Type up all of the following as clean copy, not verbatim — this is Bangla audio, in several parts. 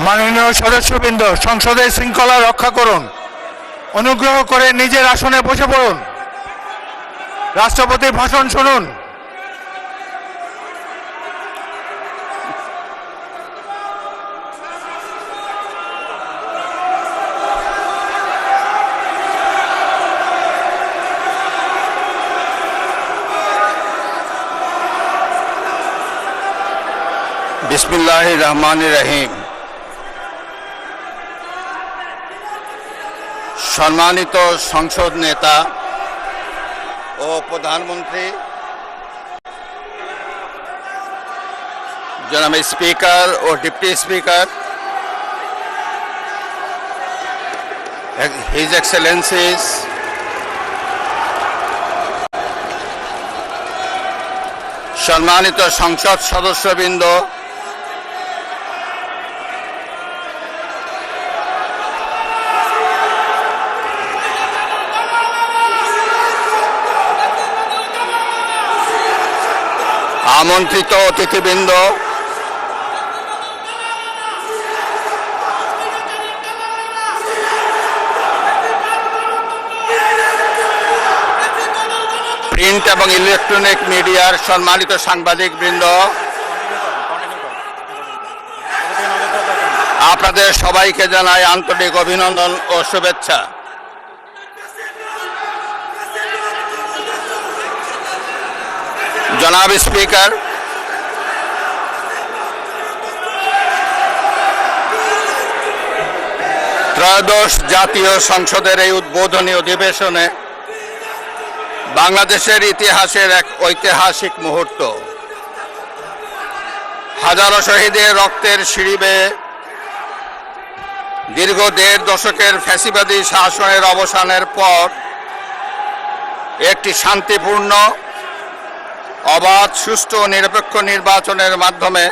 মাননীয় সদস্যবৃন্দ, সংসদের শৃঙ্খলা রক্ষা করুন। অনুগ্রহ করে নিজের আসনে বসে পড়ুন। রাষ্ট্রপতির ভাষণ শুনুন। বিসমিল্লাহির রহমানির রহিম। সম্মানিত সংসদ নেতা ও প্রধানমন্ত্রী, জনাব স্পিকার ও ডিপ্টি স্পিকার, হিজ এক্সেলেন্সিস, সম্মানিত সংসদ সদস্যবৃন্দ, আমন্ত্রিত অতিথিবৃন্দ, প্রিন্ট এবং ইলেকট্রনিক মিডিয়ার সম্মানিত সাংবাদিকবৃন্দ, আপনাদের সবাইকে জানাই আন্তরিক অভিনন্দন ও শুভেচ্ছা। জনাব স্পিকার, ত্রয়োদশ জাতীয় সংসদের এই উদ্বোধনী অধিবেশনে বাংলাদেশের ইতিহাসের এক ঐতিহাসিক মুহূর্ত। হাজারো শহীদের রক্তের সিঁড়ি বেয়ে দীর্ঘ ১.৫ দশকের ফ্যাসিবাদী শাসনের অবসানের পর একটি শান্তিপূর্ণ, অবাধ, সুষ্ঠু ও নিরপেক্ষ নির্বাচনের মাধ্যমে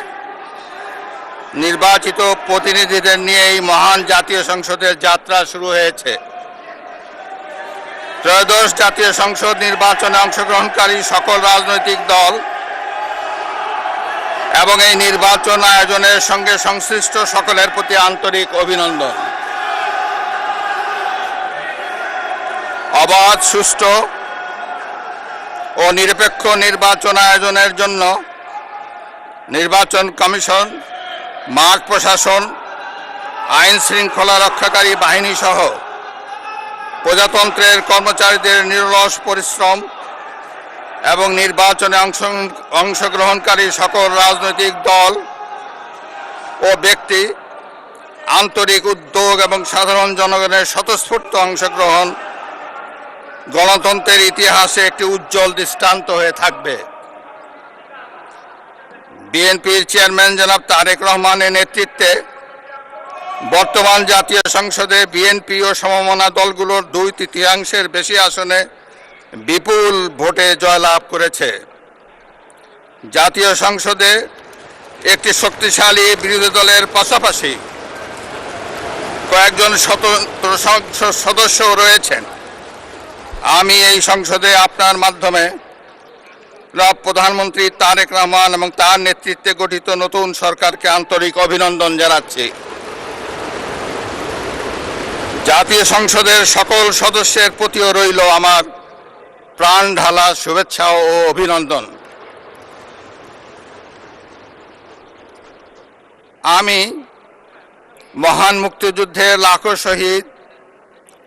নির্বাচিত প্রতিনিধিদের নিয়ে এই মহান জাতীয় সংসদের যাত্রা শুরু হয়েছে। ত্রয়োদশ জাতীয় সংসদ নির্বাচনে অংশগ্রহণকারী সকল রাজনৈতিক দল এবং এই নির্বাচন আয়োজনের সঙ্গে সংশ্লিষ্ট সকলের প্রতি আন্তরিক অভিনন্দন। অবাধ, সুষ্ঠু ও নিরপেক্ষ নির্বাচন আয়োজনের জন্য নির্বাচন কমিশন, মাঠ প্রশাসন, আইন শৃঙ্খলা রক্ষাকারী বাহিনী সহ প্রজাতন্ত্রের কর্মচারীদের নিরলস পরিশ্রম এবং নির্বাচনে অংশগ্রহণকারী সকল রাজনৈতিক দল ও ব্যক্তি, আন্তরিক উদ্যোগ এবং সাধারণ জনগণের স্বতঃস্ফূর্ত অংশগ্রহণ গণতন্ত্রের ইতিহাসে একটি উজ্জ্বল দৃষ্টান্ত হয়ে থাকবে। বিএনপির চেয়ারম্যান জনাব তারেক রহমানের নেতৃত্বে বর্তমান জাতীয় সংসদে বিএনপি ও সমমনা দলগুলোর 2/3 বেশি আসনে বিপুল ভোটে জয়লাভ করেছে। জাতীয় সংসদে একটি শক্তিশালী বিরোধী দলের পাশাপাশি কয়েকজন স্বতন্ত্র সদস্য রয়েছেন। আমি এই সংসদে আপনার মাধ্যমে প্রধানমন্ত্রী তারেক রহমান এবং তার নেতৃত্বে গঠিত নতুন সরকারকে আন্তরিক অভিনন্দন জানাচ্ছি। জাতীয় সংসদের সকল সদস্যের প্রতিও রইল আমার প্রাণ ঢালা শুভেচ্ছা ও অভিনন্দন। আমি মহান মুক্তিযুদ্ধের লাখো শহীদ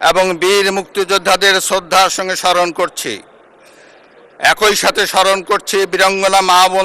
এবং বীর মুক্তিযোদ্ধাদের শ্রদ্ধার সঙ্গে স্মরণ করছি। একই সাথে স্মরণ করছি বীরাঙ্গনা মা বোনদের